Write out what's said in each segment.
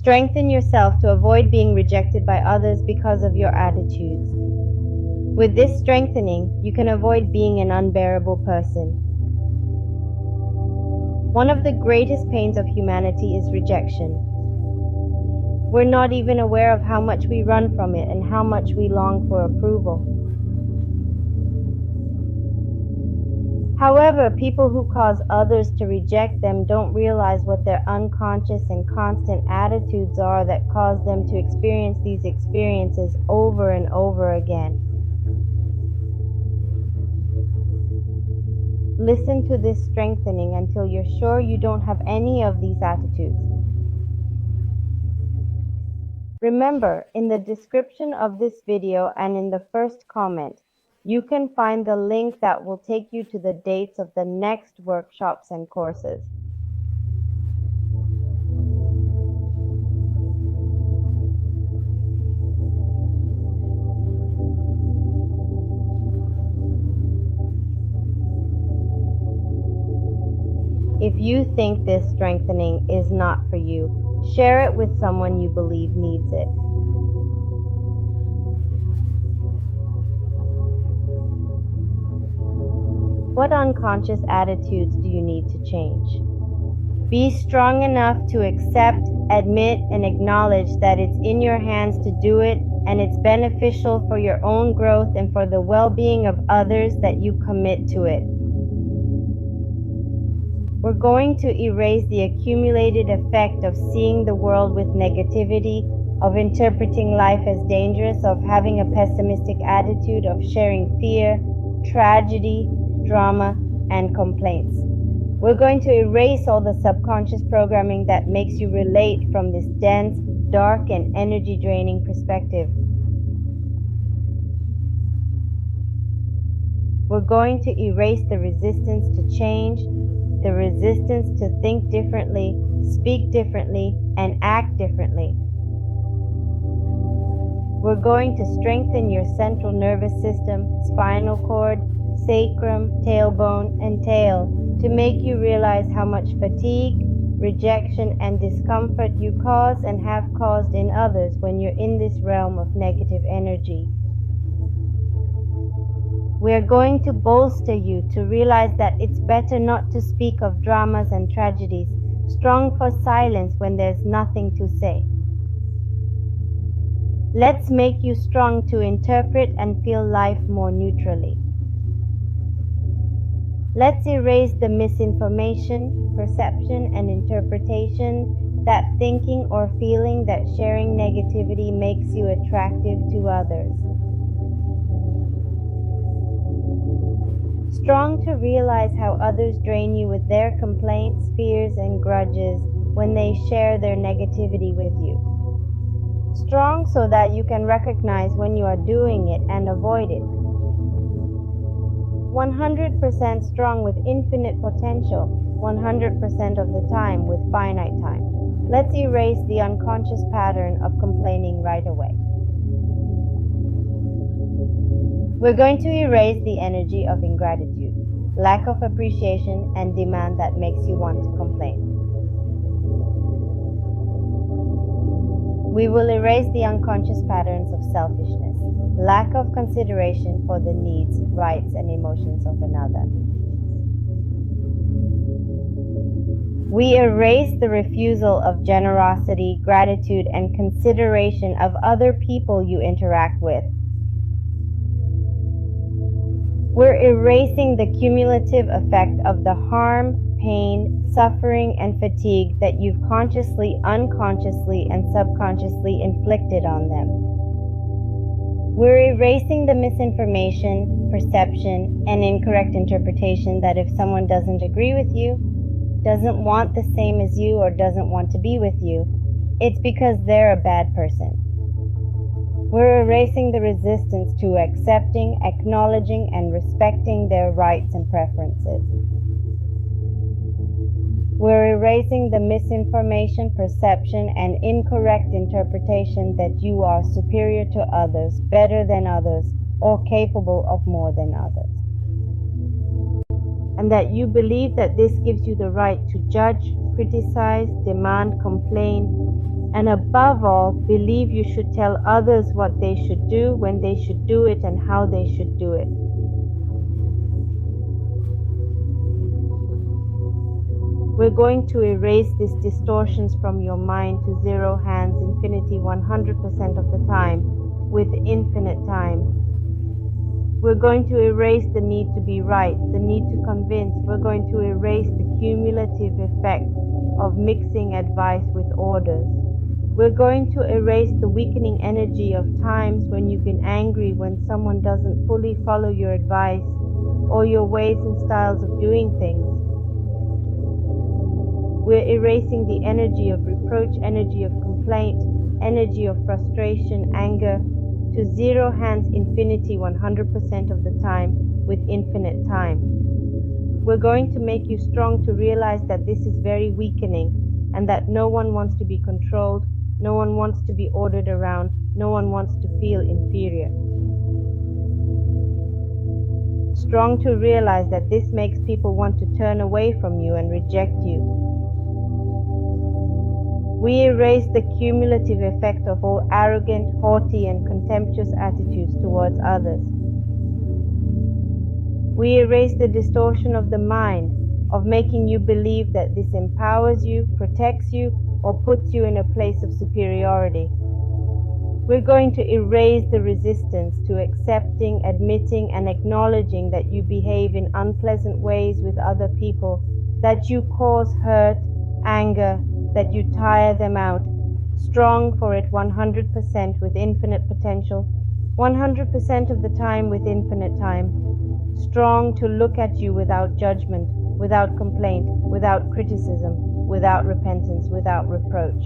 Strengthen yourself to avoid being rejected by others because of your attitudes. With this strengthening, you can avoid being an unbearable person. One of the greatest pains of humanity is rejection. We're not even aware of how much we run from it and how much we long for approval. However, people who cause others to reject them don't realize what their unconscious and constant attitudes are that cause them to experience these experiences over and over again. Listen to this strengthening until you're sure you don't have any of these attitudes. Remember, in the description of this video and in the first comment, you can find the link that will take you to the dates of the next workshops and courses. If you think this strengthening is not for you, share it with someone you believe needs it. What unconscious attitudes do you need to change? Be strong enough to accept, admit, and acknowledge that it's in your hands to do it, and it's beneficial for your own growth and for the well-being of others that you commit to it. We're going to erase the accumulated effect of seeing the world with negativity, of interpreting life as dangerous, of having a pessimistic attitude, of sharing fear, tragedy, drama, and complaints. We're going to erase all the subconscious programming that makes you relate from this dense, dark, and energy-draining perspective. We're going to erase the resistance to change, the resistance to think differently, speak differently, and act differently. We're going to strengthen your central nervous system, spinal cord, sacrum, tailbone, and tail to make you realize how much fatigue, rejection, and discomfort you cause and have caused in others when you're in this realm of negative energy. We're going to bolster you to realize that it's better not to speak of dramas and tragedies, strong for silence when there's nothing to say. Let's make you strong to interpret and feel life more neutrally. Let's erase the misinformation, perception, and interpretation, that thinking or feeling that sharing negativity makes you attractive to others. Strong to realize how others drain you with their complaints, fears, and grudges when they share their negativity with you. Strong so that you can recognize when you are doing it and avoid it. 100% strong with infinite potential, 100% of the time with finite time. Let's erase the unconscious pattern of complaining right away. We're going to erase the energy of ingratitude, lack of appreciation, and demand that makes you want to complain. We will erase the unconscious patterns of selfishness, lack of consideration for the needs, rights, and emotions of another. We erase the refusal of generosity, gratitude, and consideration of other people you interact with. We're erasing the cumulative effect of the harm, pain, suffering, and fatigue that you've consciously, unconsciously, and subconsciously inflicted on them. We're erasing the misinformation, perception, and incorrect interpretation that if someone doesn't agree with you, doesn't want the same as you, or doesn't want to be with you, it's because they're a bad person. We're erasing the resistance to accepting, acknowledging, and respecting their rights and preferences. We're erasing the misinformation, perception, and incorrect interpretation that you are superior to others, better than others, or capable of more than others. And that you believe that this gives you the right to judge, criticize, demand, complain, And above all, believe you should tell others what they should do, when they should do it, and how they should do it. We're going to erase these distortions from your mind to zero hands infinity 100% of the time, with infinite time. We're going to erase the need to be right, the need to convince. We're going to erase the cumulative effect of mixing advice with orders. We're going to erase the weakening energy of times when you've been angry when someone doesn't fully follow your advice or your ways and styles of doing things. We're erasing the energy of reproach, energy of complaint, energy of frustration, anger, to zero hands infinity 100% of the time with infinite time. We're going to make you strong to realize that this is very weakening and that no one wants to be controlled, no one wants to be ordered around, no one wants to feel inferior. Strong to realize that this makes people want to turn away from you and reject you. We erase the cumulative effect of all arrogant, haughty, and contemptuous attitudes towards others. We erase the distortion of the mind, of making you believe that this empowers you, protects you, or puts you in a place of superiority. We're going to erase the resistance to accepting, admitting, and acknowledging that you behave in unpleasant ways with other people, that you cause hurt, anger, that you tire them out. Strong for it 100% with infinite potential, 100% of the time with infinite time. Strong to look at you without judgment, without complaint, without criticism, without repentance, without reproach.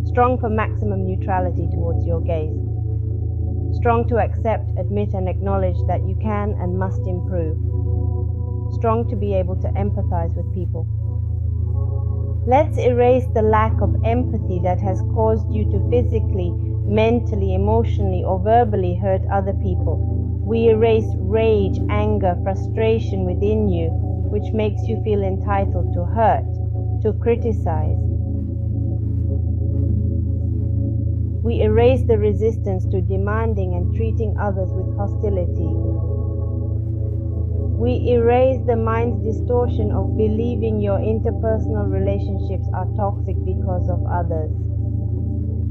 Strong for maximum neutrality towards your gaze. Strong to accept, admit, and acknowledge that you can and must improve. Strong to be able to empathize with people. Let's erase the lack of empathy that has caused you to physically, mentally, emotionally, or verbally hurt other people. We erase rage, anger, frustration within you, which makes you feel entitled to hurt, to criticize. We erase the resistance to demanding and treating others with hostility. We erase the mind's distortion of believing your interpersonal relationships are toxic because of others.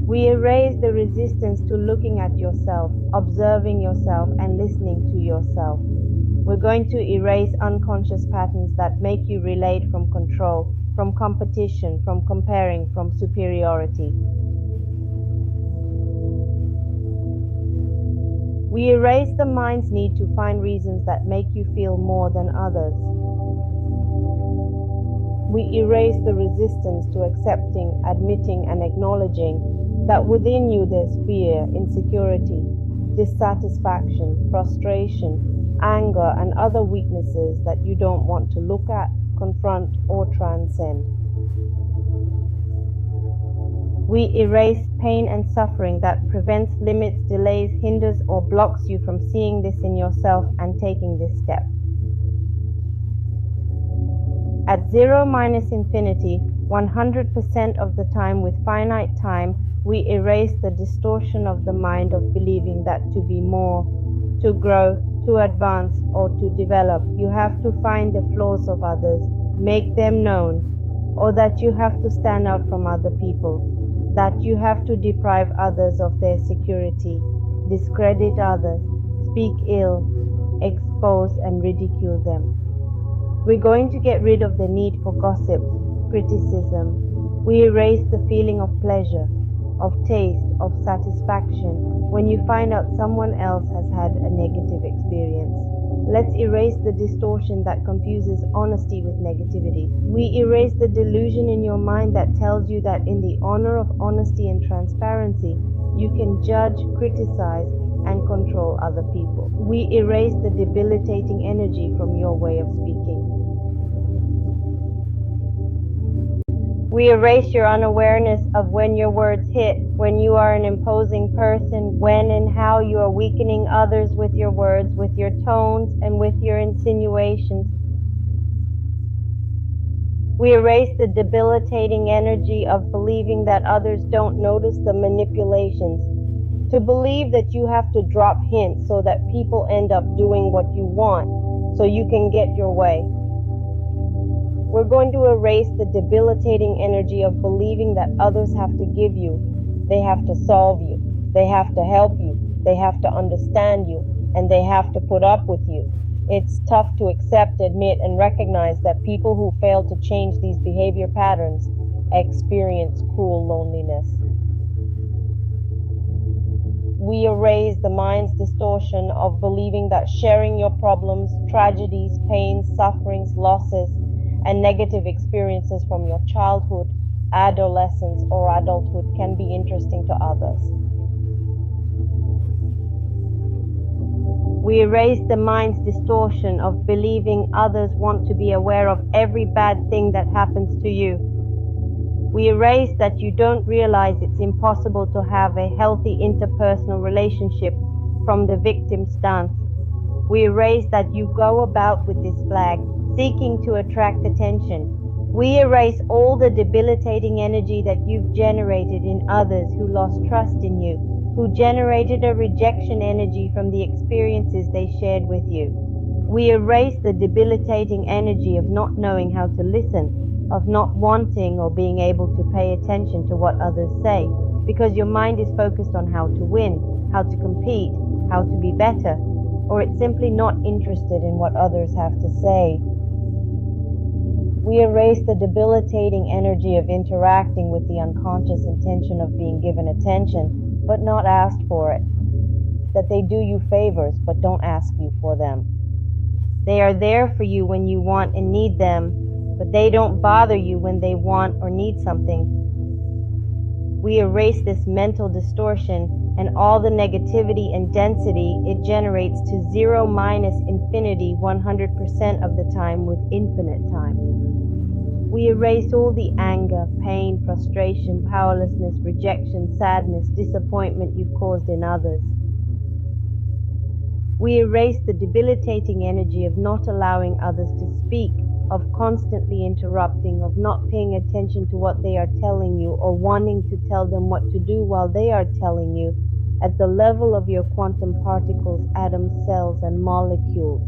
We erase the resistance to looking at yourself, observing yourself, and listening to yourself. We're going to erase unconscious patterns that make you relate from control, from competition, from comparing, from superiority. We erase the mind's need to find reasons that make you feel more than others. We erase the resistance to accepting, admitting, and acknowledging that within you there's fear, insecurity, dissatisfaction, frustration, anger, and other weaknesses that you don't want to look at, confront, or transcend. We erase pain and suffering that prevents, limits, delays, hinders, or blocks you from seeing this in yourself and taking this step. At 0 minus infinity, 100% of the time with finite time, we erase the distortion of the mind of believing that to be more, to grow, to advance, or to develop, you have to find the flaws of others, make them known, or that you have to stand out from other people, that you have to deprive others of their security, discredit others, speak ill, expose and ridicule them. We're going to get rid of the need for gossip, criticism. We erase the feeling of pleasure, of taste, of satisfaction when you find out someone else has had a negative experience. Let's erase the distortion that confuses honesty with negativity. We erase the delusion in your mind that tells you that in the honor of honesty and transparency, you can judge, criticize, and control other people. We erase the debilitating energy from your way of speaking. We erase your unawareness of when your words hit, when you are an imposing person, when and how you are weakening others with your words, with your tones, and with your insinuations. We erase the debilitating energy of believing that others don't notice the manipulations, to believe that you have to drop hints so that people end up doing what you want so you can get your way. We're going to erase the debilitating energy of believing that others have to give you, they have to solve you, they have to help you, they have to understand you, and they have to put up with you. It's tough to accept, admit, and recognize that people who fail to change these behavior patterns experience cruel loneliness. We erase the mind's distortion of believing that sharing your problems, tragedies, pains, sufferings, losses, and negative experiences from your childhood, adolescence, or adulthood can be interesting to others. We erase the mind's distortion of believing others want to be aware of every bad thing that happens to you. We erase that you don't realize it's impossible to have a healthy interpersonal relationship from the victim stance. We erase that you go about with this flag, seeking to attract attention. We erase all the debilitating energy that you've generated in others who lost trust in you, who generated a rejection energy from the experiences they shared with you. We erase the debilitating energy of not knowing how to listen, of not wanting or being able to pay attention to what others say, because your mind is focused on how to win, how to compete, how to be better, or it's simply not interested in what others have to say. We erase the debilitating energy of interacting with the unconscious intention of being given attention, but not asked for it. That they do you favors, but don't ask you for them. They are there for you when you want and need them, but they don't bother you when they want or need something. We erase this mental distortion and all the negativity and density it generates to 0 minus infinity 100% of the time with infinite time. We erase all the anger, pain, frustration, powerlessness, rejection, sadness, disappointment you've caused in others. We erase the debilitating energy of not allowing others to speak, of constantly interrupting, of not paying attention to what they are telling you or wanting to tell them what to do while they are telling you at the level of your quantum particles, atoms, cells, and molecules.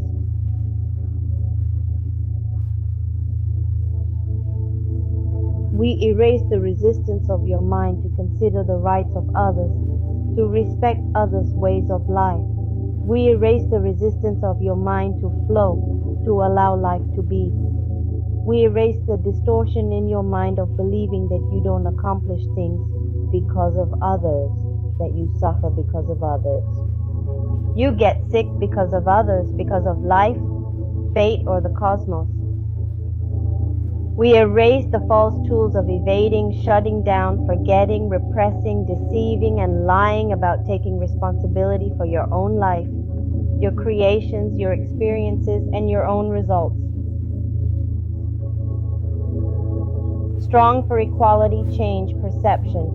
We erase the resistance of your mind to consider the rights of others, to respect others' ways of life. We erase the resistance of your mind to flow, to allow life to be. We erase the distortion in your mind of believing that you don't accomplish things because of others, that you suffer because of others. You get sick because of others, because of life, fate, or the cosmos. We erase the false tools of evading, shutting down, forgetting, repressing, deceiving, and lying about taking responsibility for your own life, your creations, your experiences, and your own results. Strong for equality, change, perception.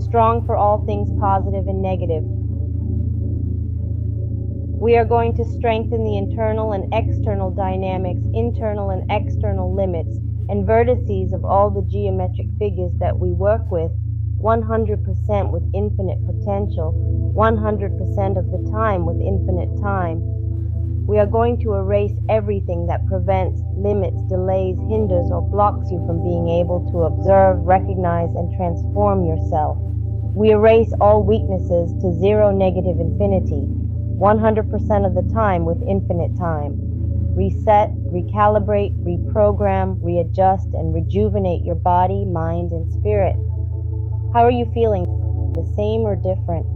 Strong for all things positive and negative. We are going to strengthen the internal and external dynamics, internal and external limits, and vertices of all the geometric figures that we work with, 100% with infinite potential, 100% of the time with infinite time. We are going to erase everything that prevents, limits, delays, hinders, or blocks you from being able to observe, recognize, and transform yourself. We erase all weaknesses to 0 negative infinity, 100% of the time with infinite time. Reset, recalibrate, reprogram, readjust, and rejuvenate your body, mind, and spirit. How are you feeling? The same or different?